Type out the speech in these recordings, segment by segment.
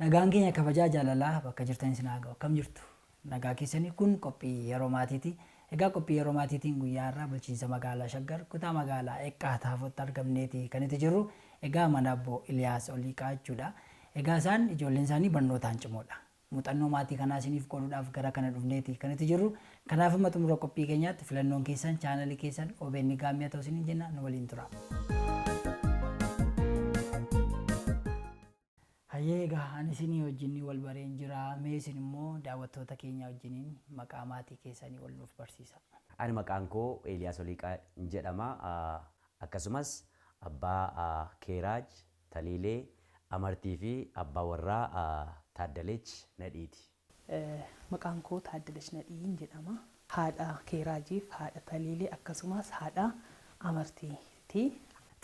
Nagaan keenya kabajaa jaalalaa bakka jirtanis nagaa akkam jirtu. Nagaa keessanii kun qophii yeroo maatiiti. Egaa qophii yeroo maatiitiin guyyaa irraa bulchiinsa magaalaa Shaggar kutaa magaalaa Eqqaa Taafotti argamneeti kan itti jirru. Egaa mana Obbo Eliyaas Oliiqaa jechuudha. Egaa isaan ijoolleen isaanii barnootaan cimoodha. Muuxannoo maatii kanaa isiniif qooduudhaaf gara kana dhufneeti kan itti jirru. Kanaaf amma xumura qophii keenyaatti filannoon keessan chaanalii keessan OBN Gaammee ta'uu isiniin jenna nu waliin tura. Egaa ani isinii wajjin wal bareen jira. Mee isin immoo daawwattoota keenya wajjiniin maqaa maatii keessanii wal nuuf barsiisa. Ani maqaan koo Eliyaas Oliiqaa jedhama. Akkasumas abbaa Keeraaj, Taliilee, Amartii fi abbaa warraa Taaddalech Nadhiiti. Maqaan koo Taaddalech Nadhiin jedhama. Haadha Keeraajiif haadha Taliilee akkasumas haadha Amartiiti.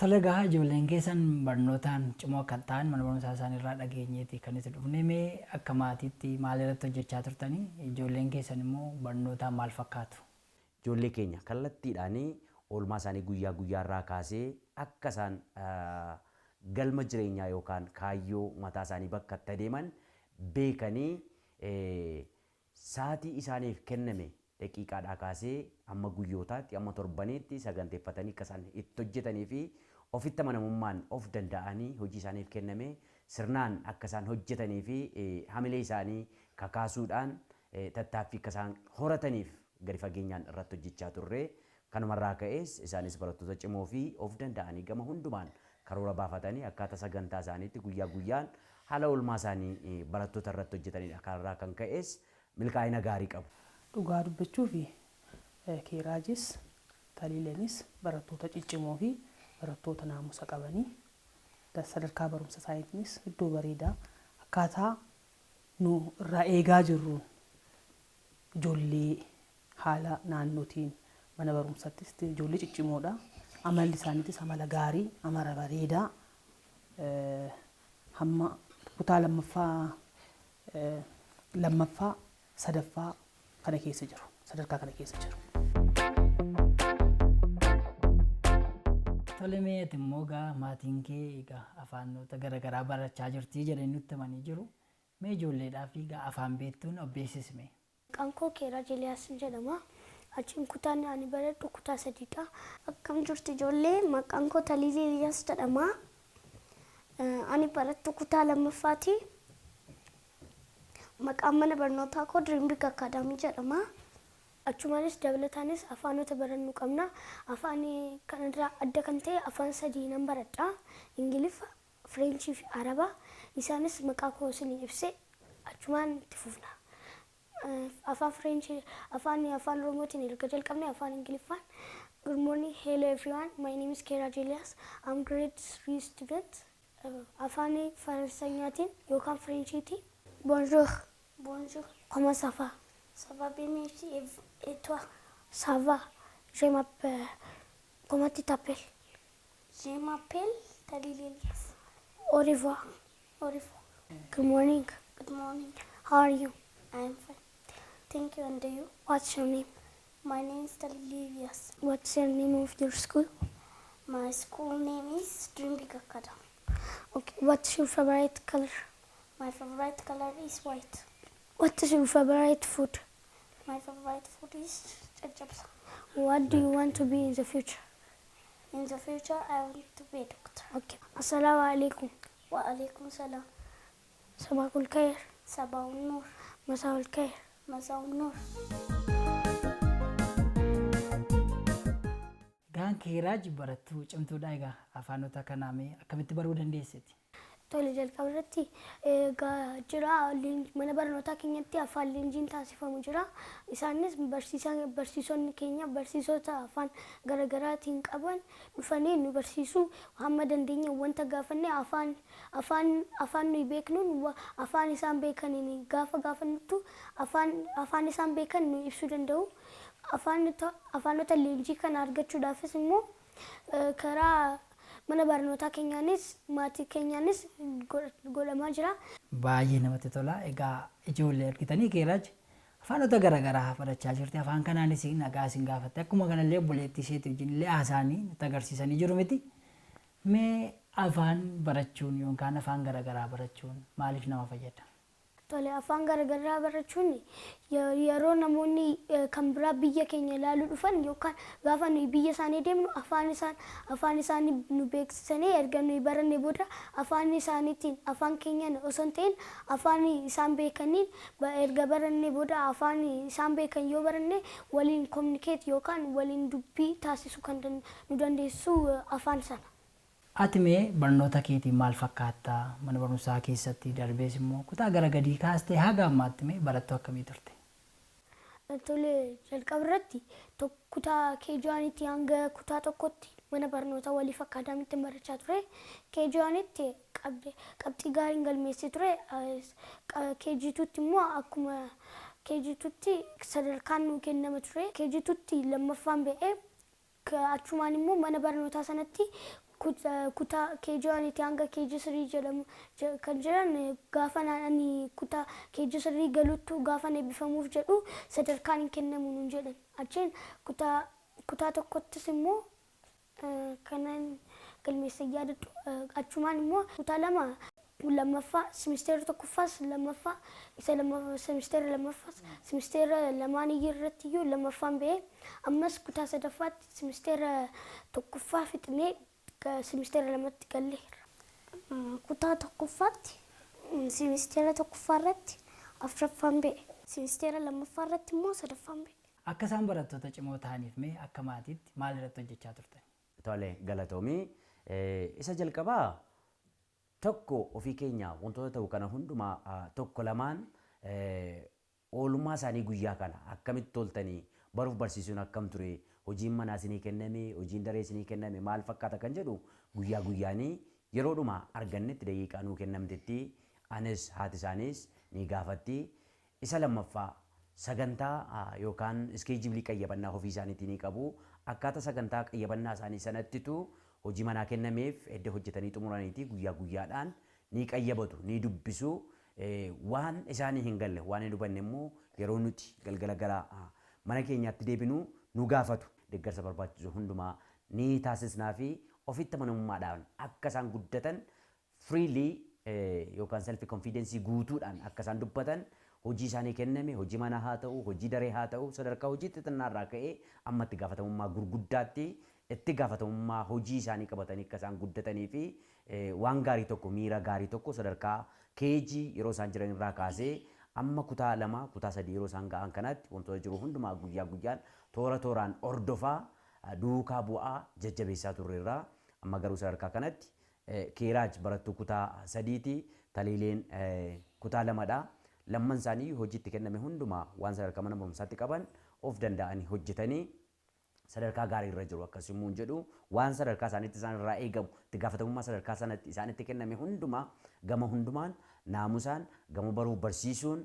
Talagaa ijoolleen keessan barnootaan cimoo kan ta'an mana barumsaa isaaniirraa dhageenyeeti kan itti dhufne. Mee akka maatiitti maal irratti hojjechaa turtanii? Ijoolleen keessan immoo barnootaan maal fakkaatu? Ijoollee keenya kallattiidhaan oolmaa isaanii guyyaa guyyaarraa kaasee akka isaan galma jireenyaa yookaan kaayyoo mataa isaanii bakka itti adeeman beekanii sa'aatii isaaniif kenname daqiiqaadhaa kaasee amma guyyootaatti amma torbaniitti saganteeffatanii akka isaan itti hojjetanii fi ofitti amanamummaan of danda'anii hojii isaaniif kenname sirnaan akka isaan hojjetanii fi hamilee isaanii kakaasuudhaan tattaaffii akka isaan horataniif gadi fageenyaan irratti hojjechaa turre. Kanumarraa ka'es isaanis barattoota cimoo fi of danda'anii gama hundumaan karoora baafatanii akkaataa sagantaa isaaniitti guyyaa guyyaan haala oolmaa isaanii barattoota irratti hojjetanidha. Kanarraa kan ka'es milkaa'ina gaarii qabu. Dhugaa dubbachuu fi Keeraajis Taliileenis barattoota ciccimoo fi barattoota naamusa qabanii sadarkaa barumsa isaaniitiinis iddoo bareedaa akkaataa nu irraa eegaa jirruun ijoollee haala naannootiin mana barumsattis ijoollee ciccimoodha. Amalli isaaniitis amala gaarii, amala bareedaa hamma kutaa lammaffaa sadaffaa kana keessa jiru. Sadarkaa kana keessa jiru. Tole mee immoo gaa maatiin kee egaa afaanota garaagaraa barachaa jirtii jedhanii nutti himanii jiru. Mee ijoolleedhaaf egaa afaan beektuun obbeessisme. Maqaan koo Keeraaj Eliyaas jedhama. Achiin kutaan ani baradhu kutaa 3dha. Akkam jirtu ijoollee? Maqaan koo Taliilee Eliyaas jedhama. Ani barattu kutaa 2ffaati. Maqaan mana barnootaa koo Dreambig Academy jedhama. Achumanis dabalataanis afaanota barannu qabna. Afaan kanarraa adda kan ta'e afaan 3 nan baradha. Ingiliffa, Fireenchii fi Araba. Isaanis maqaa koo isinii ibsee achumaan itti fufna. Afaan Fireenchii, afaan Oromootiin erga jalqabne afaan Ingiliffaan. Good morning, hello everyone. My name is Keeraaj Eliyaas. I'm grade 3 student. Afaan Faransanyaatiin yookaan Fireenchiitiin. Bonjour. Bonjour. Comment ça va? Ça va bien, merci. Et toi? Ça va. Je m'appelle... Comment tu t'appelles? Je m'appelle Taliilee Eliyaas. Au revoir. Au revoir. Good morning. Good morning. How are you? I'm fine. Thank you. And you? What's your name? My name is Taliilee Eliyaas. What's your name of your school? My school name is Dreambig Academy. Okay. What's your favorite color? My favorite color is white. What is your favorite food? My favorite food is jajjabsa. What do you want to be in the future? In the future, I want to be a doctor. Okay. Assalamu alaikum. Wa alaikum salam. Sabahul khair. Sabahul nur. Masaul khair. Masaul nur. Gaan Keeraaj barattuu cimtuudha. Egaa afaanota kanaa mee akkamitti baruu dandeessiti? Tole jalqaba irratti jira mana barnootaa keenyatti afaan leenjiin taasifamu jira. Isaanis barsiisonni keenya barsiisota afaan garaagaraatiin qaban dhufanii nu barsiisu. Hamma dandeenya wanta gaafanne afaan nuyi beeknuun afaan isaan beekaniin gaafa gaafannutu afaan isaan beekan nu ibsuu danda'u. Afaanota leenjii kana argachuudhaafis immoo karaa mana barnootaa keenyaanis maatii keenyaanis godhamaa jira. Baay'ee namatti tola. Egaa ijoollee argitanii Keeraaj afaanota garaagaraa barachaa jirti. Afaan kanaanis nagaa isin gaafatte. Akkuma kanallee obboleettii isheetii wajjin illee haasaanii nutti agarsiisanii jiru miti. Mee afaan barachuun yookaan afaan garaagaraa barachuun maaliif nama fayyada? Tole afaan garaagaraa barachuun yeroo namoonni kan biraa biyya keenya ilaaluu dhufan yookaan gaafa nuyi biyya isaanii deemnu afaan isaanii nu beeksisanii erga nuyi baranne booda afaan isaaniitiin afaan keenyaan osoo hin ta'in afaan isaan beekaniin erga baranne booda afaan isaan beekan yoo baranne waliin kominikeet yookaan waliin dubbii taasisuu kan nu dandeessu afaan sana. Ati mee barnoota keetiin maal fakkaata mana barumsaa keessatti darbees immoo kutaa gara gadii kaastee haga ammaatti mee barattuu akkamii turte? Tole jalqaba irratti kutaa keejiwaanitti hanga kutaa tokkotti mana barnoota waliif akkaadaamiitti barachaa ture. Keejiwaanitti qabxii gaariin galmeessee ture. Keejituutti immoo akkuma keejituutti sadarkaan nuu kennama ture. Keejituutti lammaffaan ba'ee achumaan immoo mana barnootaa sanatti kutaa keejiwaanitti hanga keejisirii jedhamu kan jiran gaafa ani kutaa keejisirii galuutti gaafa eebbifamuuf jedhu sadarkaan hin kennamu nuun jedhan. Achiin kutaa tokkottis immoo kanan galmeessee yaadadhu. Achumaan immoo kutaa lammaffaa simisteera tokkoffaas lammaffaa simisteera lamaan irratti iyyuu lammaffaan ba'ee ammas kutaa sadaffaatti simisteera tokkoffaa fixnee simisteera lamatti galleera. Kutaa tokkoffaatti simisteera tokkoffaa irratti afuraffaan ba'e. Simisteera lammaffaa irratti immoo sadaffaan ba'e. Akka isaan barattoota cimoo ta'aniif mee akka maatiitti maal irratti hojjechaa turtan? Tole galatoomii isa jalqabaa tokko ofii keenya wantoota ta'u kana hundumaa tokko lamaan oolummaa isaanii guyyaa kana akkamitti toltanii baruuf barsiisuun akkam ture hojiin manaa isinii kenname hojiin daree isinii kenname maal fakkaata kan jedhu guyyaa guyyaanii yeroodhuma argannetti daqiiqaa nuu kennamtetti anis haati isaanis ni gaafatti. Isa lammaffaa sagantaa yookaan iskeejibilii qayyabannaa ofii isaaniitii ni qabu. Akkaataa sagantaa qayyabannaa isaanii sanattitu hojii manaa kennameef edda hojjetanii xumuraniiti guyyaa guyyaadhaan ni qayyabatu ni dubbisu. Waan isaanii hin galle waan hin hubanne immoo yeroo nuti galgala gara mana keenyaatti deebinu nu gaafatu. Deeggarsa barbaachisu hundumaa ni taasisnaa fi ofitti amanamummaadhaan akka isaan guddatan freely yookaan self confidence guutuudhaan akka isaan dubbatan hojii isaanii kenname hojii manaa haa ta'u hojii daree haa ta'u sadarkaa hojii xixinnaarraa ka'ee amma itti gaafatamummaa gurguddaatti itti gaafatamummaa hojii isaanii qabatanii akka isaan guddatanii fi waan gaarii tokko miira gaarii tokko sadarkaa keejii yeroo isaan jiran irraa kaasee amma kutaa 2 kutaa 3 yeroo isaan ga'an kanatti wantoota jiru hundumaa guyyaa guyyaan toora tooraan ordofaa duukaa bu'aa jajjabeessaa turreerraa amma garuu sadarkaa kanatti keeraaj barattuu kutaa 3ti taliileen kutaa 2dha. Lamman isaanii hojiitti kenname hundumaa waan sadarkaa mana barumsaatti qaban of danda'anii hojjetanii sadarkaa gaarii irra jiru akkasumas jedhu waan sadarkaa isaaniitti isaan irraa eegamu itti gaafatamummaa sadarkaa sanatti isaanitti kenname hundumaa gama hundumaan naamusaan gama baruu barsiisuun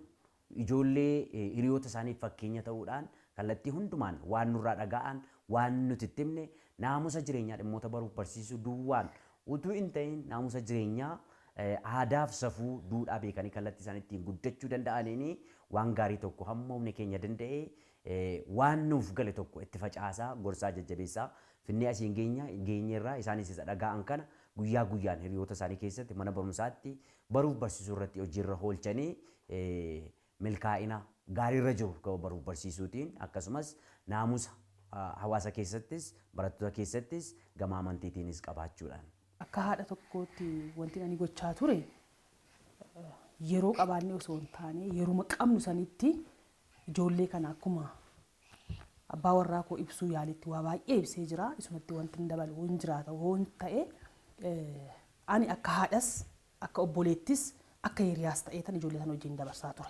ijoollee hiriyoota isaaniif fakkeenya ta'uudhaan kallattii hundumaan waan nurraa dhaga'an waan nuti itti himne naamusa jireenyaa dhimmoota baruu barsiisuu duwwaan utuu hin ta'in naamusa jireenyaa aadaaf safuu duudhaa beekanii kallattii isaan ittiin guddachuu danda'aniini waan gaarii tokko hamma humni keenya danda'e waan nuuf gale tokko itti facaasaa gorsaa jajjabeessaa finnee asiin geenyerraa isaanis isa dhaga'an kana guyyaa guyyaan hiriyoota isaanii keessatti mana barumsaatti baruuf barsiisuu irratti hojiirra oolchanii milkaa'ina gaariirra jiru gama baruuf barsiisuutiin akkasumas naamusa hawaasa keessattis barattoota keessattis gama amantiitiinis qabaachuudhaan. Akka haadha tokkootti wanti ani gochaa ture yeroo qabaanne osoo hin taane yeroo qabnu sanitti ijoollee kana akkuma abbaa warraa koo ibsuu yaalitti waa baay'ee ibsee jira. Isumatti wanti hin dabalu hin jiraata waan ta'e ani akka haadhas akka obboleettis akka hiriyaas ta'eetan ijoollee sana wajjin dabarsaa ture.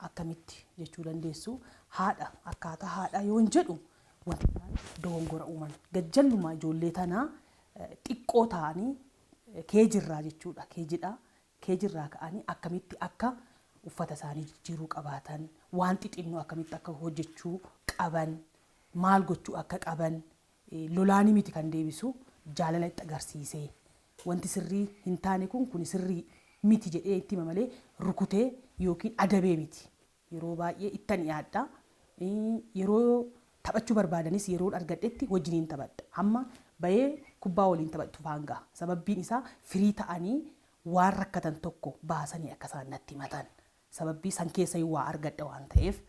Akkamitti jechuu dandeessu haadha akkaataa haadha yoon jedhu wanti dogongora uuman gajjalluma ijoollee tanaa xiqqoo ta'anii keejirraa jechuudha keejidha keejirraa ka'anii akkamitti akka uffata isaanii jijjiiruu qabaatan waan xixinnoo akkamitti akka hojjechuu qaban maal gochuu akka qaban lolaanii miti kan deebisu jaalala itti agarsiisee wanti sirrii hin taane kun sirrii miti jedhee itti malee rukutee yookiin adabee miti yeroo baay'ee ittan yaadda yeroo taphachuu barbaadanis yeroo argadhetti wajjiniin taphadha hamma bahee kubbaa waliin taphatu faangaa. Sababbiin isaa firii ta'anii waan rakkatan tokko baasanii akka isaan natti himatan. Sababbii san keessa waa argadha waan ta'eef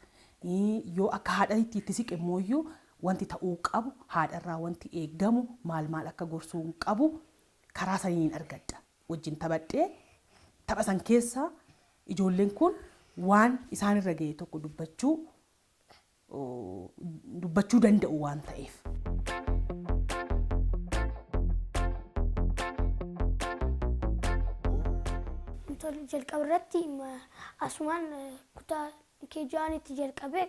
yoo akka haadhatti itti siqe immoo wanti ta'uu qabu haadharraa wanti eeggamu maal akka gorsuu qabu karaa saniin argadha. Wajjin taphadhee tapha san keessa ijoolleen kun waan isaanirra ga'e tokko dubbachuu danda'u waan ta'eef. Jalqaba irratti asumaan kutaa keejaan itti jalqabe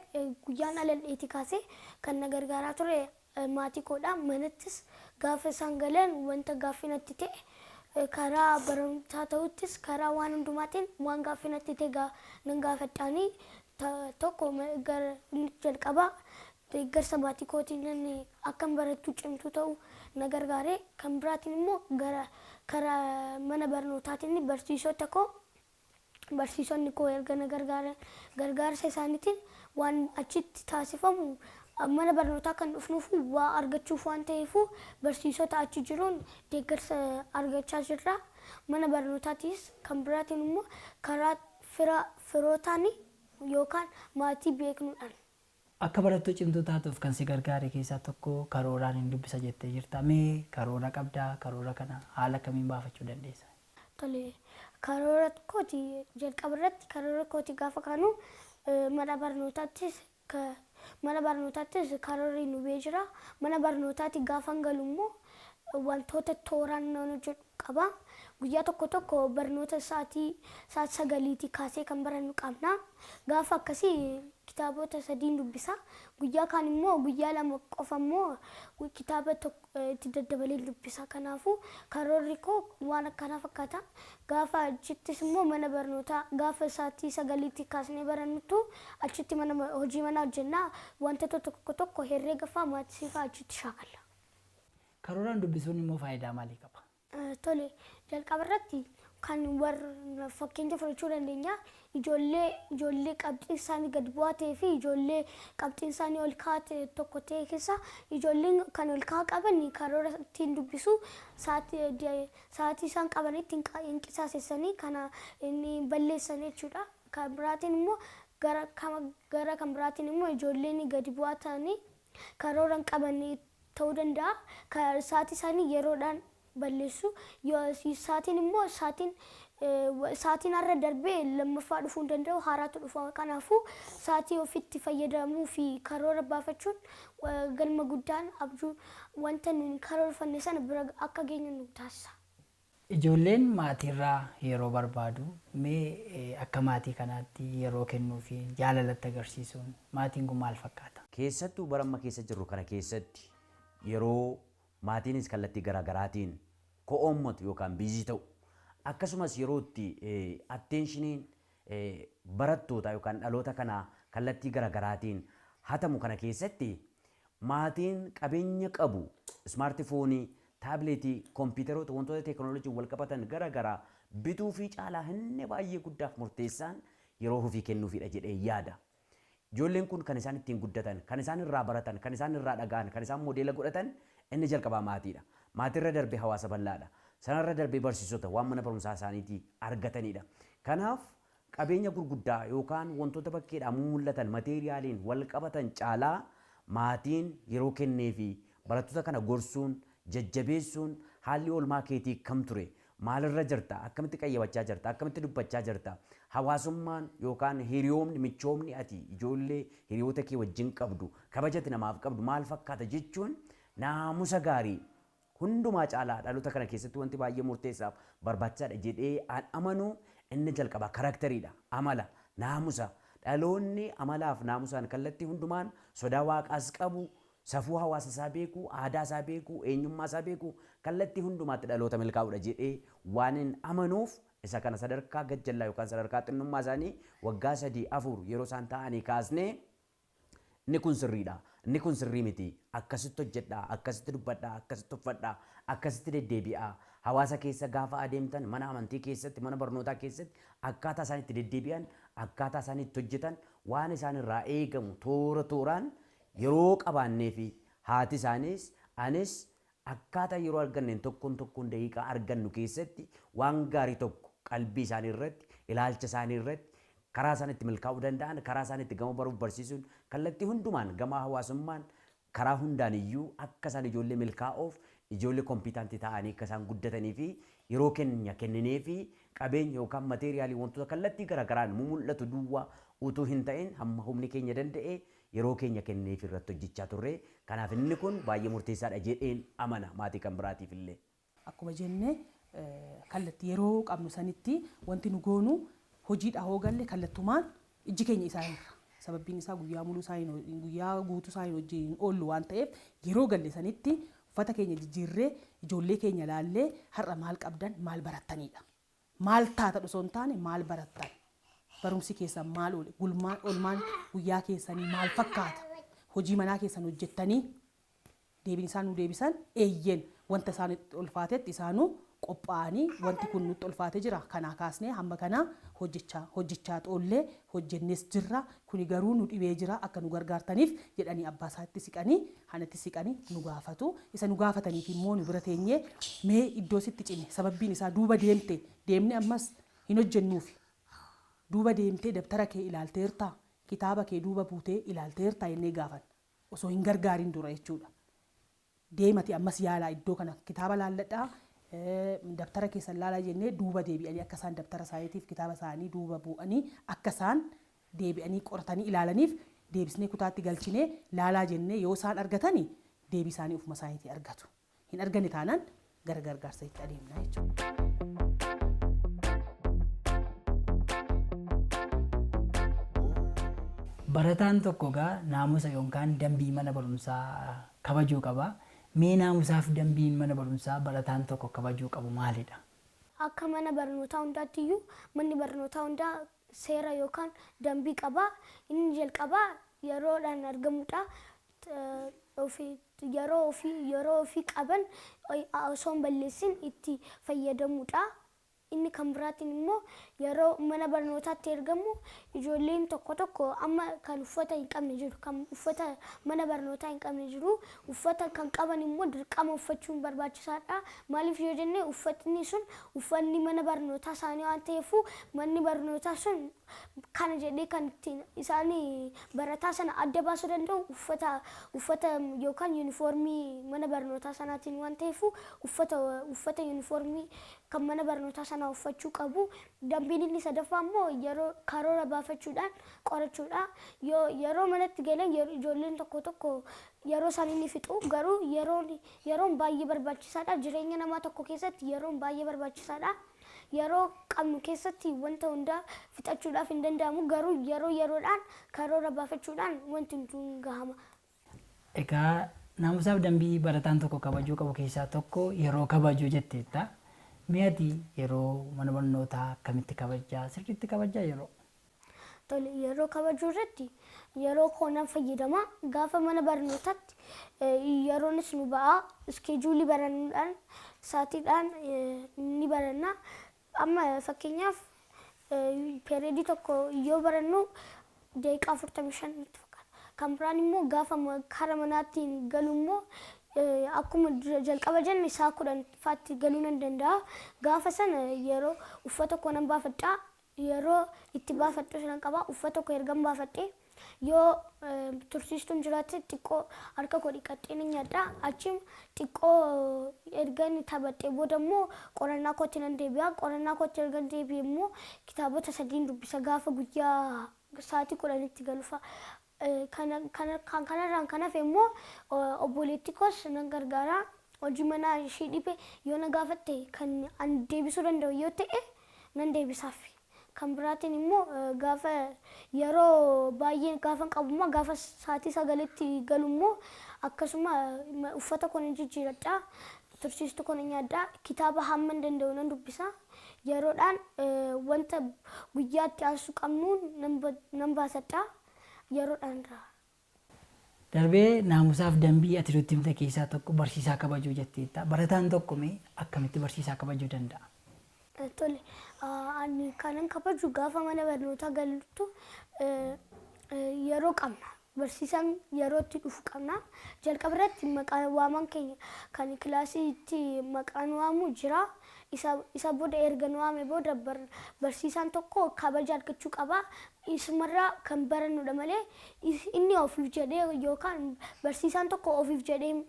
guyyaan alalleetii kaasee kan na gargaaraa ture maatii koodha. Manattis gaafa isaan galan wanta gaaffii natti ta'e karaa barumsaa ta'uttis karaa waan hundumaatiin waan gaaffii natti ta'e nan gaafadhaanii tokko jalqabaa deeggarsa maatii kootiin akkan barattuu cimtuu ta'u na gargaare. Kan biraatiin immoo karaa mana barnootaatiin barsiisonni koo erga na gargaarsa isaaniitiin waan achitti taasifamu mana barnootaa kan dhufnuuf waa argachuuf waan ta'eef barsiisota achi jiruun deeggarsa argachaa jirra. Mana barnootaatis kan biraatiin immoo karaa firootaan yookaan maatii beeknuudhaan. Akka barattuu cimtuu taatuuf kan si gargaare keessaa tokko karooraan hin dubbisa jettee jirta. Mee karoora qabdaa? Karoora kana haala kamiin baafachuu dandeessa? Tole, karoora kooti jalqaba irratti karoora kooti gaafa kaanu mana barnootaattis karoorri nu bee jira. Mana barnootaatti gaafa galu immoo wantoota tooraan nan hojjedhu qaba. Guyyaa tokko barnoota sa'aatii 9 kaasee kan barannu qabna. Gaafa akkasii kitaabota 3 dubbisa. Guyyaa kaan immoo guyyaa 2 qofa immoo kitaaba itti daddabalee dubbisa. Kanaafuu karoorri koo waan akkanaa fakkaata. Gaafa achittis immoo mana barnootaa gaafa sa'aatii 9 kaasnee barannutu achitti hojii mana hojjennaa. Wantoota tokko herreega fa'aa maatii fa'aa achitti shaakalla. Karooraan dubbisuun immoo faayidaa maalii qaba? Tole, jalqaba irratti kan warra fakkeenya fudhachuu dandeenya. Ijoollee qabxiin isaanii gad bu'aa ta'ee fi ijoollee qabxiin isaanii ol ka'aa ta'e tokko ta'e keessa ijoolleen kan ol ka'aa qaban karoora ittiin dubbisu sa'aatii isaan qabanitti hin qisaasessanii kana inni balleessan jechuudha. Kan biraatiin immoo gara kan biraatiin immoo ijoolleen gadi bu'aa ta'anii karoora hin qaban ta'uu danda'a. Sa'aatii isaanii yeroodhaan balleessu. Sa'aatiin immoo sa'aatiin har'a darbee lammaffaa dhufuu hin danda'u, haaraatu dhufa. Kanaafuu sa'aatii ofitti fayyadamuu fi karoora baafachuun galma guddaan abjuu wanta nuyi karoorfanne sana bira akka geenyu nu taasisa. Ijoolleen maatiirraa yeroo barbaadu mee akka maatii kanaatti yeroo kennuu fi jaalalatti agarsiisuun maatiin kun maal fakkaata? Keessattuu bara amma keessa jirru kana keessatti yeroo maatiinis kallattii garaagaraatiin ko'oommatu yookaan biizii ta'u akkasumas yeroo itti atteeshiniin barattoota yookaan dhaloota kanaa kallattii garaagaraatiin hatamu kana keessatti maatiin qabeenya qabu ismaartifoonii, taabileetii, kompiitaroota wantoota teekinooloojii wal qabatan garaagaraa bituu fi caalaa inni baay'ee guddaaf murteessaan yeroo ofii kennuufidha jedhee yaada. Ijoolleen kun kan isaan ittiin guddatan, kan isaan irraa baratan, kan isaan irraa dhaga'an, kan isaan modeela godhatan inni jalqabaa maatiidha. Maatirra darbee hawaasa bal'aadha. Sanarra darbee barsiisota waan mana barumsaa isaaniitii argatanidha. Kanaaf qabeenya gurguddaa yookaan wantoota bakkeedhaan mul'atan mateeriyaaliin wal qabatan caalaa maatiin yeroo kennee fi barattoota kana gorsuun, jajjabeessuun haalli oolmaa keetii kam ture? Maalirra jirta? Akkamitti qayyabachaa jirta? Akkamitti dubbachaa jirta? Hawaasummaan yookaan hiriyoomni, michoomni ati ijoollee hiriyoota kee wajjin qabdu, kabajati namaaf qabdu maal fakkaata jechuun naamusa gaarii hundumaa caalaa dhaloota kana keessatti wanti baay'ee murteessaaf barbaachisaadha jedhee an amanu inni jalqaba karaktariidha. Amala, naamusa. Dhaloonni amalaaf naamusaan kallattii hundumaan sodaa waaqaas qabu, safuu hawaasa isaa beeku, aadaa isaa beeku, eenyummaa isaa beeku kallattii hundumaatti dhaloota milkaa'uudha jedhee waan hin amanuuf isa kana sadarkaa gajjallaa yookaan sadarkaa xinnummaa isaanii waggaa 3-4 yeroo isaan ta'anii kaasnee inni kun sirriidha. Inni kun sirrii miti. Akkasitti hojjedhaa, akkasitti dubbadhaa, akkasitti uffadhaa, akkasitti deddeebi'aa. Hawaasa keessa gaafa adeemtan mana amantii keessatti, mana barnootaa keessatti akkaataa isaan itti deddeebi'an, akkaataa isaan itti hojjetan waan isaan irraa eegamu toora tooraan yeroo qabaannee fi haati isaanis anis akkaataa yeroo arganneen tokkoon daqiiqaa argannu keessatti waan gaarii tokko qalbii isaanii irratti ilaalcha isaanii irratti karaa isaaniitti milkaa'uu danda'an karaa isaaniitti gama baruuf barsiisuun kallattii hundumaan gama hawaasummaan karaa hundaan iyyuu akka isaan ijoollee milkaa'oof ijoollee kompiitaantii ta'anii akka isaan guddatanii fi yeroo keenya kenninee fi qabeenya yookaan mateeriyaalii wantoota kallattii garaagaraan mul'atu duwwaa utuu hin ta'in hamma humni keenya danda'e yeroo keenya kennineef irratti hojjechaa turre. Kanaaf inni kun baay'ee murteessaadha jedheen amana maatii kan biraatiif illee. Akkuma jenne kallattii yeroo qabnu sanitti wanti nu goonu hojiidhaa hoo galle kallattumaan ijji keenya isaanirra. Sababbiin isaa guyyaa muluu isaanii guyyaa guutuu isaanii wajjin oollu waan ta'eef yeroo galle sanitti uffata keenya jijjiirree ijoollee keenya ilaallee har'a maal qabdan maal barattanidha. Maal taata osoo hin taane maal barattan barumsi keessan maal oole oolmaan guyyaa keessanii maal fakkaata hojii manaa keessan hojjettanii deebiin isaan nu deebisan eeyyeen wanta isaan ulfaatetti isaanuu qophaa'anii wanti kun nutti ulfaatee jira kanaa kaasnee hamma kanaa hojjechaa xoollee hojjennes jirra kuni garuu nu dhibee jira akka nu gargaartaniif jedhanii abbaa isaatti siqanii hanatti siqanii nu gaafatu isa nu gaafataniif immoo nu bira teenyee mee iddoo sitti cime sababbiin isaa duuba deemne ammas hin hojjennuufi duuba deemtee dabtara kee ilaalteertaa kitaaba kee duuba buutee ilaalteertaa jennee gaafan osoo hin gargaarin dura jechuudha. Deemati ammas yaalaa iddoo kana kitaaba laalladhaa dabtara keessan laalaa jennee duuba deebi'anii akka isaan dabtara isaaniitiif kitaaba isaanii duuba bu'anii akka isaan deebi'anii qoratanii ilaalaniif deebisnee kutaatti galchinee laalaa jennee yoo isaan argatanii deebii isaanii ofuma isaaniitii argatu. Hin arganne taanaan gara gargaarsa itti adeemna jechuudha. Barataan tokko gaa naamusa yookaan dambii mana barumsaa kabajuu qaba. Mee naamusaaf dambiin mana barumsaa barataan tokko kabajuu qabu maalidha? Akka mana barnootaa hundaatti iyyuu manni barnootaa hundaa seera yookaan dambii qaba. Inni jalqabaa yeroodhaan argamudha. Yeroo ofii qaban osoo hin balleessin itti fayyadamudha. Inni kan biraatiin immoo yeroo mana barnootaatti ergamu ijoolleen tokko amma kan uffata hin qabne jiru kan uffata mana barnootaa hin qabne jiru uffata kan qaban immoo dirqama uffachuun barbaachisaadha. Maaliif yoo jenne uffatni sun uffanni mana barnootaa isaanii waan ta'eef manni barnootaa sun kana jedhee kan ittiin isaanii barataa sana adda baasuu danda'u uffata yookaan yuunifoormii mana barnootaa sanaatiin waan ta'eef uffata yuunifoormii kan mana barnootaa sana uffachuu qabu. Dambiin inni sadaffaa immoo yeroo karoora baafachuudhaan qorachuudha. Yeroo manatti galan ijoolleen tokko yeroo isaan inni fixu garuu yeroon baay'ee barbaachisaadha. Jireenya namaa tokko keessatti yeroon baay'ee barbaachisaadha. Yeroo qabnu keessatti wanta hundaa fixachuudhaaf hin danda'amu garuu yeroodhaan karoora baafachuudhaan wanti hunduu gahama. Egaa naamusaaf dambii barataan tokko kabajuu qabu keessaa tokko yeroo kabajuu jetteetta. Mi'aati yeroo mana barnootaa akkamitti kabajaa sirriitti kabajaa yeroo? Tole yeroo kabajuu irratti yeroo koonaan fayyadama gaafa mana barnootaatti yeroonis nu ba'a iskeejuulii barannuudhaan saatiidhaan ni baranna. Amma fakkeenyaaf peereedii tokko yoo barannu daqiiqaa 45 nutti fakkaata. Kan biraan immoo gaafa kara manaatti galu immoo akkuma jalqaba jenne isaa 10 faatti galuu nan danda'a. Gaafa sana yeroo uffata koo nan baafadha. Yeroo itti baafadhu sanan qaba. Uffata koo ergan baafadhee yoo tursiistuun jiraate xiqqoo harka koo dhiqadhee nan nyaadha. Achiin xiqqoo ergan taphadhee booda immoo qorannaa kootti nan deebi'a. Qorannaa kootti ergan deebi'e immoo kitaabota 3 dubbisa gaafa guyyaa sa'aatii 10tti galufa. Kanarraan kan hafe immoo obboleettii koos nan gargaara. Hojii manaa ishee dhibe yoo na gaafatte kan an deebisuu danda'u yoo ta'e nan deebisaaf. Kan biraatiin immoo gaafa yeroo baay'ee gaafa qabummaa gaafa sa'aatii 9tti galu immoo akkasuma uffata koo nan jijjiiradha. Tursiistuu koo nan nyaadha. Kitaaba hamma danda'u nan dubbisa. Yeroodhaan wanta guyyaatti aansu qabnuun nan baasadha. Yeroodhaan irraa. Darbee naamusaaf dambii ati nutti himte keessaa tokko barsiisaa kabajuu jetteetta. Barataan tokko mee akkamitti barsiisaa kabajuu danda'a? Tole ani kanan kabaju gaafa mana barnootaa galtu yeroo qabna. barsiisaan yeroo itti dhufu qabna. Jalqaba irratti maqaan waaman keenya kan kilaasiitti maqaan waamu jira. Isa booda erga nu waame booda barsiisaan tokko kabaja argachuu qaba. Isumarraa kan barannudha malee inni ofiif jedhee yookaan barsiisaan tokko ofiif jedhee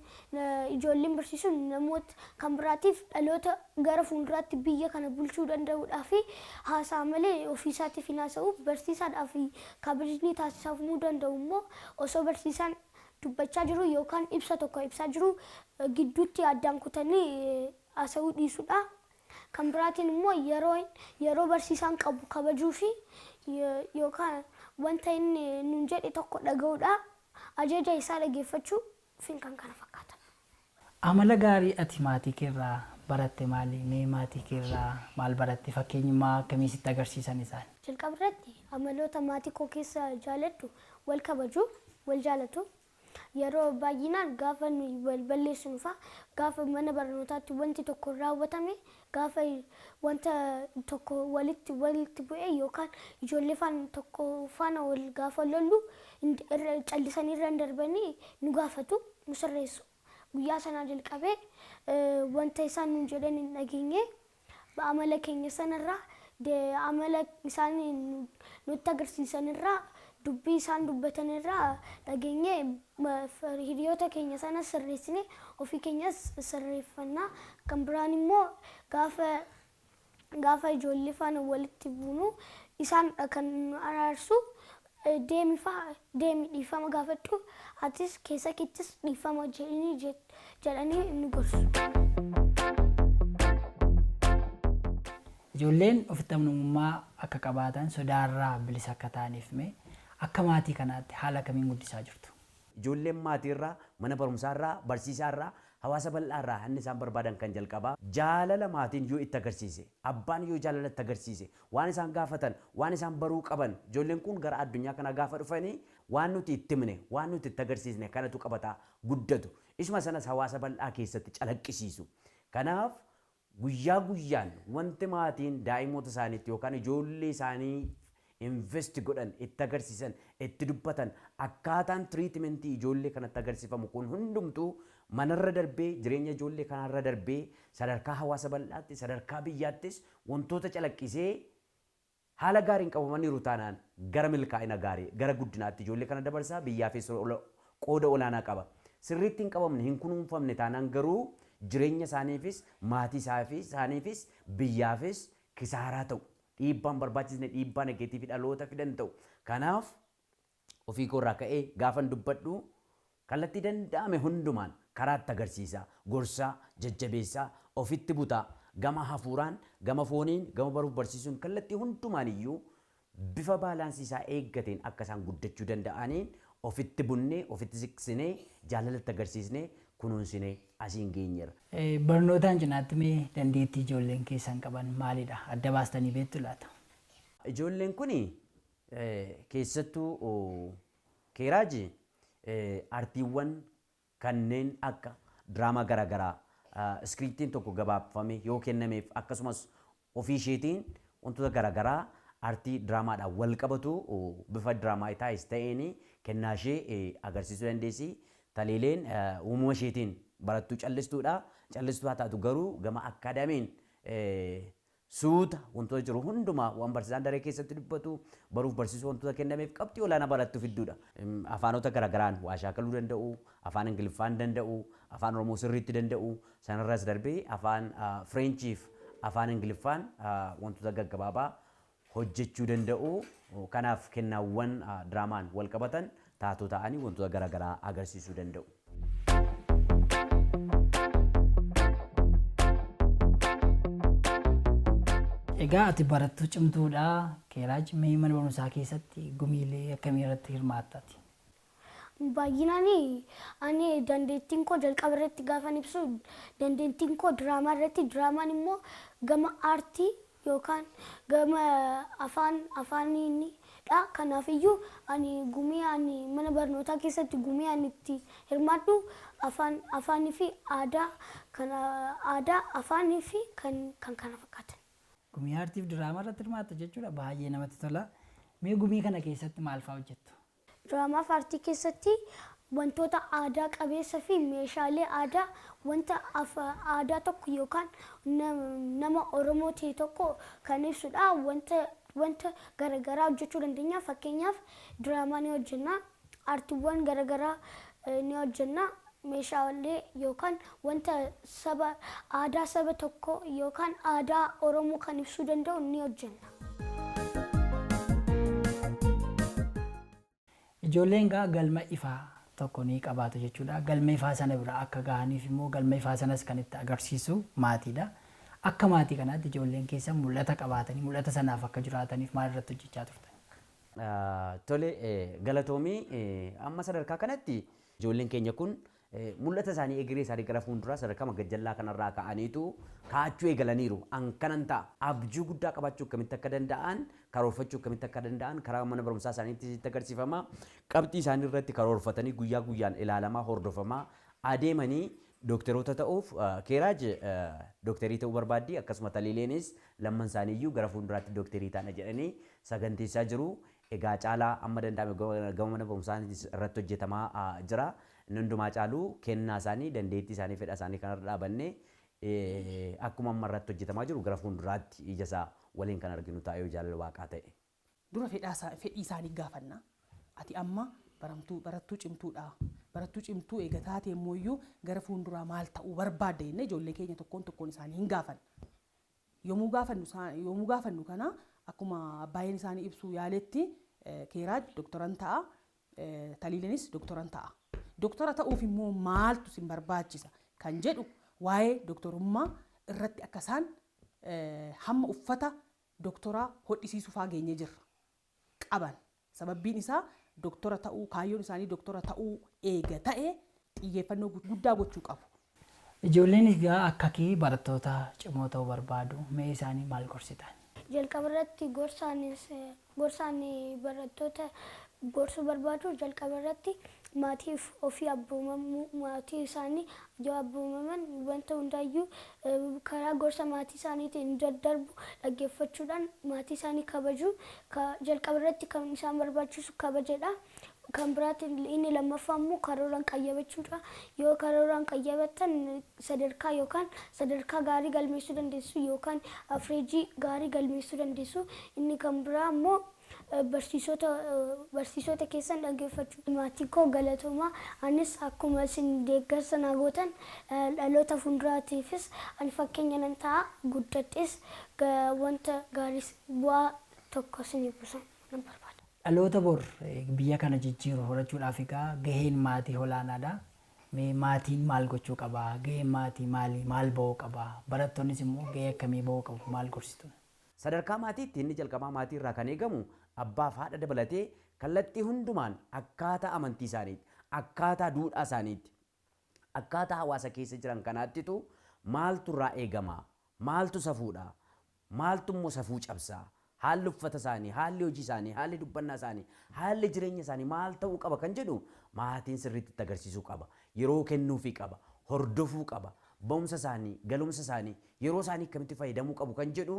ijoolleen barsiisuun namoota kan biraatiif dhaloota gara fuulduraatti biyya kana bulchuu danda'uudhaa fi haasaa malee ofiisaatiif hin haasa'u. Barsiisaadhaaf kabajni taasifamuu danda'u immoo osoo barsiisaan dubbachaa jiru yookaan ibsa tokko ibsaa jiru gidduutti addaan kutanii haasa'uu dhiisudha. Kan biraatiin immoo yeroo barsiisaan qabu kabajuu fi yookaan wanta inni nuun jedhe tokko dhaga'uudha. Ajaja isaa dhageeffachuu fi kan kana fakkaatan. Amala gaarii ati maatii keerraa baratte maali? Mee maatii keerraa maal baratte? Fakkeenyummaa akkamii sitti agarsiisan isaan? Jalqaba irratti amaloota maatii koo keessa jaaladhu wal kabajuu, wal jaalatu. Yeroo baay'inaan gaafa wal balleessinu fa'a gaafa mana barnootaatti wanti tokko raawwatame gaafa wanta tokko walitti bu'ee yookaan ijoollee faana wal gaafa lollu callisanii irra darbanii nu gaafatu nu sirreessu. Guyyaa sanaa jalqabee wanta isaan nu jedhan hin dhageenye amala keenya sanarraa amala isaan nutti agarsiisanirraa dubbii isaan dubbatanirraa dhageenye hiriyoota keenya sana sirreessine ofii keenyas sirreeffannaa. Kan biraan immoo gaafa ijoollee faana walitti buunu isaan kan araarsu deemi dhiifama gaafadhu atis keessa keettis dhiifama jedhanii nu gorsu. Ijoolleen ofitti amanamummaa akka qabaatan sodaarraa bilisa akka ta'aniif mee akka maatii kanaatti haala kamiin guddisaa jirtu? Ijoolleen maatiirraa, mana barumsaarraa, barsiisaarraa, hawaasa bal'aarraa hanni isaan barbaadan kan jalqabaa jaalala maatiin yoo itti agarsiise, abbaan yoo jaalala itti agarsiise, waan isaan gaafatan, waan isaan baruu qaban, ijoolleen kun gara addunyaa kana gaafa dhufanii waan nuti itti himne, waan nuti itti agarsiisne kanatu qabataa guddatu. Isuma sanas hawaasa bal'aa keessatti calaqqisiisu. Kanaaf guyyaa guyyaan wanti maatiin daa'imoota isaaniitti yookaan ijoollee isaanii invest godhan itti agarsiisan itti dubbatan akkaataan tiriitimentii ijoollee kanatti agarsiifamu kun hundumtuu manarra darbee jireenya ijoollee kanarra darbee sadarkaa hawaasa bal'aatti sadarkaa biyyaattis wantoota calaqqisee haala gaariin qabamaniiru taanaan gara milkaa'ina gaarii gara guddinaatti ijoollee kana dabarsaa biyyaafis qooda olaanaa qaba. Sirriitti hin qabamne hin kunuunfamne taanaan garuu jireenya isaaniifis maatii isaaniifis biyyaafis kisaaraa ta'u. Dhiibbaan barbaachisne dhiibbaa negeetiivii dhaloota fidan ta'u. Kanaaf ofii koorraa ka'ee gaafan dubbadhu kallattii danda'ame hundumaan karaatti agarsiisaa, gorsaa, jajjabeessaa, ofitti butaa, gama hafuuraan, gama fooniin, gama baruuf barsiisuun kallattii hundumaan iyyuu bifa baalaansiisaa eeggateen akka isaan guddachuu danda'aniin ofitti bunnee, ofitti siqsinee, jaalalatti agarsiisnee, kunuunsinee asiin geenyeera. Barnootaan cinaatti mee dandeettii ijoolleen keessan qaban maalidha? Adda baastanii beektu laata? Ijoolleen kun keessattuu keeraaji artiiwwan kanneen akka diraamaa garaagaraa iskiriiptiin tokko gabaafame yoo kennameef akkasumas ofii isheetiin wantoota garaagaraa artii diraamaadhaan wal qabatu bifa diraamaa taa'is ta'een kennaa ishee agarsiisuu dandeessi. Taliileen uumama isheetiin barattuu callistuudha. Callistuu haa taatu garuu gama akkaadaamiin suuta wantoota jiru hundumaa waan barsiisaan daree keessatti dubbatu baruuf barsiisuu wantoota kennameef qabxii olaanaa barattu fidduudha. Afaanota garaagaraan waa shaakaluu danda'u, afaan Ingiliffaan danda'u, afaan Oromoo sirriitti danda'u, sanarras darbee afaan Fireenchiif afaan Ingiliffaan wantoota gaggabaabaa hojjechuu danda'u. Kanaaf kennaawwan diraamaan wal qabatan taatoo ta'anii wantoota garaagaraa agarsiisuu danda'u. Egaa ati barattuu cimtuudha. Keeraaj mee mana barumsaa keessatti gumiilee akkamii irratti hirmaattati? Baay'inaan ani dandeettiin koo jalqaba irratti gaafan ibsu dandeettiin koo diraamaa irratti diraamaan immoo gama aartii yookaan gama afaaniinidha. Kanaafiyyuu ani gumii ani mana barnootaa keessatti gumii ani itti hirmaadhu afaanii fi aadaa afaanii fi kan kana fakkaatan. Gumii aartiif diraamaa irratti hirmaatta jechuudha. Baay'ee namatti tola. Mee gumii kana keessatti maal fa'aa hojjettu? Diraamaa fi aartii keessatti wantoota aadaa qabeessa fi meeshaalee aadaa wanta aadaa tokko yookaan nama Oromoo ta'e tokko kan ibsudha. Wanta garaagaraa hojjechuu dandeenya. Fakkeenyaaf diraamaa ni hojjenna, aartiiwwan garaagaraa ni hojjenna. Meeshaalee yookaan wanta aadaa saba tokko yookaan aadaa Oromoo kan ibsuu danda'u ni hojjenna. Ijoolleen galma ifaa tokko ni qabaatu jechuudha. Galma ifaa sana bira akka gahaniif immoo galma ifaa sanas kan itti agarsiisu maatiidha. Akka maatii kanaatti ijoolleen keessa mul'ata qabaatanii mul'ata sanaaf akka jiraataniif maal irratti hojjechaa turtan? Tole galatoomii amma sadarkaa kanatti ijoolleen keenya kun mul'ata isaanii egeree isaanii gara fuulduraa sadarkaa gajjallaa kanarraa ka'aniitu kaa'achuu eegalaniiru. An kanan ta'a abjuu guddaa qabaachuu akkamitti akka danda'an karoorfachuu akkamitti akka danda'an karaa mana barumsaa isaaniitti agarsiifama. Qabxii isaanii irratti karoorfatanii guyyaa guyyaan ilaalamaa hordofamaa adeemanii dookteroota ta'uuf keeraaj dookterii ta'uu barbaaddi akkasuma taliileenis lamman isaaniiyyuu gara fuulduraatti dookterii taana jedhanii saganteessaa jiru. Egaa caalaa amma danda'ame gama mana barumsaa irratti hojjetamaa jira. Hundumaa caaluu kennaa isaanii dandeettii isaanii fedha isaanii kanarra dhaabannee akkuma amma irratti hojjetamaa jiru gara fuulduraatti ija isaa waliin kan arginu ta'a yoo jaalala waaqaa ta'e. Dura fedhii isaanii gaafanna. Ati amma barattuu cimtuudha. Barattuu cimtuu eega taate immoo gara fuulduraa maal ta'uu barbaadda jennee ijoollee keenya tokkoon isaanii hin gaafanna. Yommuu gaafannu kana akkuma baay'een isaanii ibsuu yaaletti keeraaj dooktoran ta'a, taliileenis dooktoran ta'a. Dooktora ta'uuf immoo maaltu sin barbaachisa kan jedhu waa'ee dooktorummaa irratti akka isaan hamma uffata dooktoraa hodhisiisuu fa'aa geenye jirra qaban. Sababbiin isaa dooktora ta'uu kaayyoon isaanii dooktora ta'uu eega ta'e xiyyeeffannoo guddaa gochuu qabu. Ijoolleen akkakii barattoota cimoo ta'uu barbaadu mee isaanii maal gorsitan? Jalqaba irratti gorsaan barattoota gorsuu barbaadu jalqaba irratti maatiif ofii abboomamuu maatii isaanii yoo abboomaman wanta hundaayyuu karaa gorsa maatii isaaniitiin daddarbu dhaggeeffachuudhaan maatii isaanii kabaju jalqaba irratti kan isaan barbaachisu kabajedha. Kan biraatiin inni lammaffaa immoo karooraan qayyabachuudha. Yoo karooraan qayyabatan sadarkaa yookaan sadarkaa gaarii galmeessuu dandeessu yookaan afreejii gaarii galmeessuu dandeessu. Inni kan biraa immoo barsiisota keessan dhaggeeffachuu. Maatii koo galatoomaa anis akkuma isin deeggarsa naa gootan dhaloota fuulduraatiifis ani fakkeenya nan ta'a guddadhes wanta gaarii bu'aa tokko isin buusan nan barbaada. Dhaloota bor biyya kana jijjiiru horachuudhaaf gaheen maatii olaanaadha. Maatiin maal gochuu qaba? Gaheen maatii maal ba'uu qaba? Barattoonnis immoo gahee akkamii ba'uu qabu? Maal gorsitu? Sadarkaa maatiitti inni jalqabaa maatii irraa kan eegamu abbaaf haadha dabalatee kallattii hundumaan akkaataa amantii isaaniitti, akkaataa duudhaa isaaniitti, akkaataa hawaasa keessa jiran kanaattitu maaltu irraa eegama? Maaltu safuudha? Maaltu immoo safuu cabsaa? Haalli uffata isaanii, haalli hojii isaanii, haalli dubbannaa isaanii, haalli jireenya isaanii maal ta'uu qaba kan jedhu maatiin sirriitti itti agarsiisuu qaba. Yeroo kennuufii qaba, hordofuu qaba, ba'umsa isaanii, galumsa isaanii, yeroo isaanii akkamitti fayyadamuu qabu kan jedhu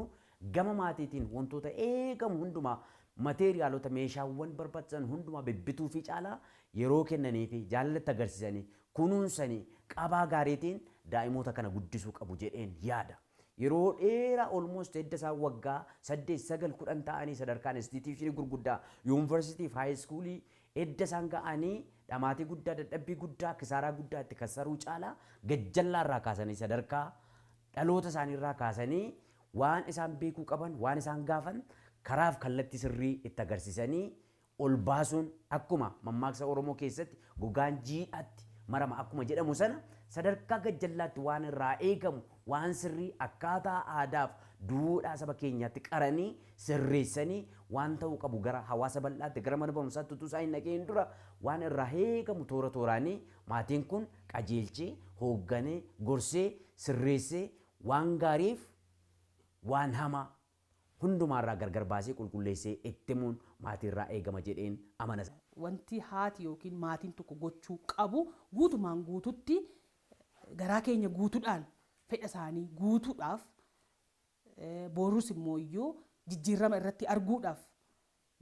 gama maatiitiin wantoota eegamu hundumaa mateeriyaalota meeshaawwan barbaachisan hundumaa bibbituu fi caalaa yeroo kennanii fi jaalalatti agarsiisanii kunuunsanii qabaa gaariitiin daa'imoota kana guddisuu qabu jedheen yaada. Yeroo dheeraa almost edda isaa waggaa 8-9-10 ta'anii sadarkaan instituushinii gurguddaa yuunivarsiitii fi haayiskuulii edda isaan ga'anii dhamaatii guddaa dadhabbii guddaa kisaaraa guddaa itti kassaruu caalaa gajjallaa irraa kaasanii sadarkaa dhaloota isaanii irraa kaasanii waan isaan beekuu qaban waan isaan gaafan karaaf kallattii sirrii itti agarsiisanii ol baasuun akkuma mammaaksa Oromoo keessatti gogaan jiidhaatti marama akkuma jedhamu sana sadarkaa gajjallaatti waan irraa eegamu waan sirrii akkaataa aadaaf duudhaa saba keenyaatti qaranii sirreessanii waan ta'uu qabu gara hawaasa bal'aatti gara mana barumsaatti utuu isaa hin dhaqeen dura waan irraa eegamu toora tooraanii maatiin kun qajeelchee hoogganee gorsee sirreessee waan gaariif waan hamaa hundumaarraa gargar baasee qulqulleessee itti himuun maatiirraa eegama jedheen amana. Wanti haati yookiin maatiin tokko gochuu qabu guutumaan guututti garaa keenya guutuudhaan fedha isaanii guutuudhaaf boruus immoo iyyuu jijjiirama irratti arguudhaaf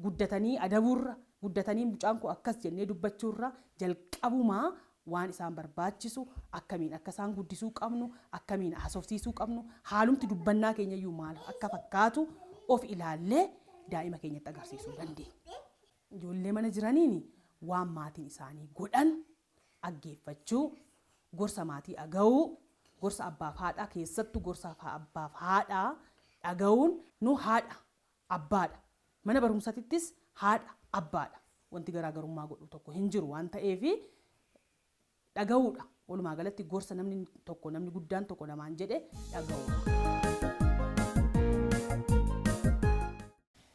guddatanii adabuurra guddatanii mucaan koo akkas jennee dubbachuurra jalqabumaa waan isaan barbaachisu akkamiin akka isaan guddisuu qabnu akkamiin haasofsiisuu qabnu haalumti dubbannaa keenya iyyuu maal akka fakkaatu of ilaallee daa'ima keenyatti agarsiisuu dandeenya. Ijoollee mana jiraniin waan maatiin isaanii godhan dhaggeeffachuu, gorsa maatii dhaga'uu, gorsa abbaaf haadhaa keessattuu gorsa abbaaf haadhaa dhaga'uun nu haadha abbaadha. Mana barumsatittis haadha abbaadha. Wanti garaagarummaa godhu tokko hin jiru waan ta'eef dhaga'uudha. Walumaa galatti gorsa namni guddaan tokko namaan jedhe dhaga'uudha.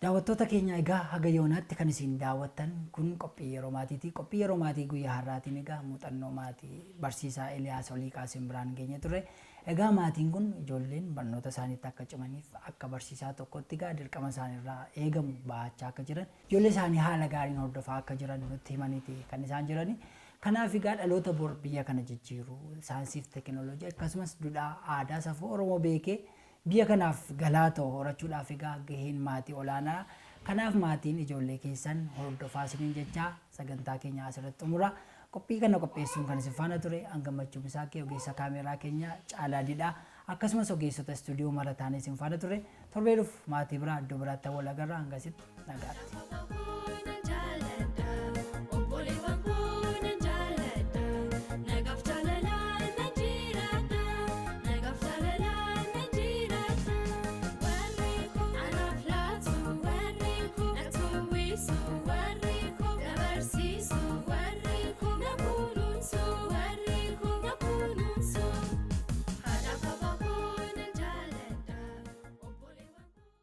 Daawwattoota keenya egaa haga yoonaatti kan isin daawwattan kun qophii yeroo maatiiti. Qophii yeroo maatii guyyaa har'aatiin egaa muuxannoo maatii barsiisaa Eliyaas Oliiqaa biraan geenye ture. Egaa maatiin kun ijoolleen barnoota isaaniitti akka cimaniif akka barsiisaa tokkotti egaa dirqama isaaniirraa eegamu baachaa akka jiran ijoollee isaanii haala gaariin hordofaa akka jiran nutti himaniiti kan isaan jirani. Kanaaf egaa dhaloota bor biyya kana jijjiiru saayinsiif teekinooloojii akkasumas duudhaa aadaa safuu Oromoo beekee biyya kanaaf galaa ta'u horachuudhaaf egaa gaheen maatii olaanaa. Kanaaf maatiin ijoollee keessan hordofaa isiniin jechaa sagantaa keenya asirratti xumura. Qophii kana qopheessuun kan isin faana ture Angammachuu Bisaakee ogeessa kaameeraa keenya Caalaa Didhaa akkasumas ogeessota istuudiyoo marataan isin faana ture. Torbee dhufu maatii biraa iddoo biraatti wal agarra hangasitti nagaatti. So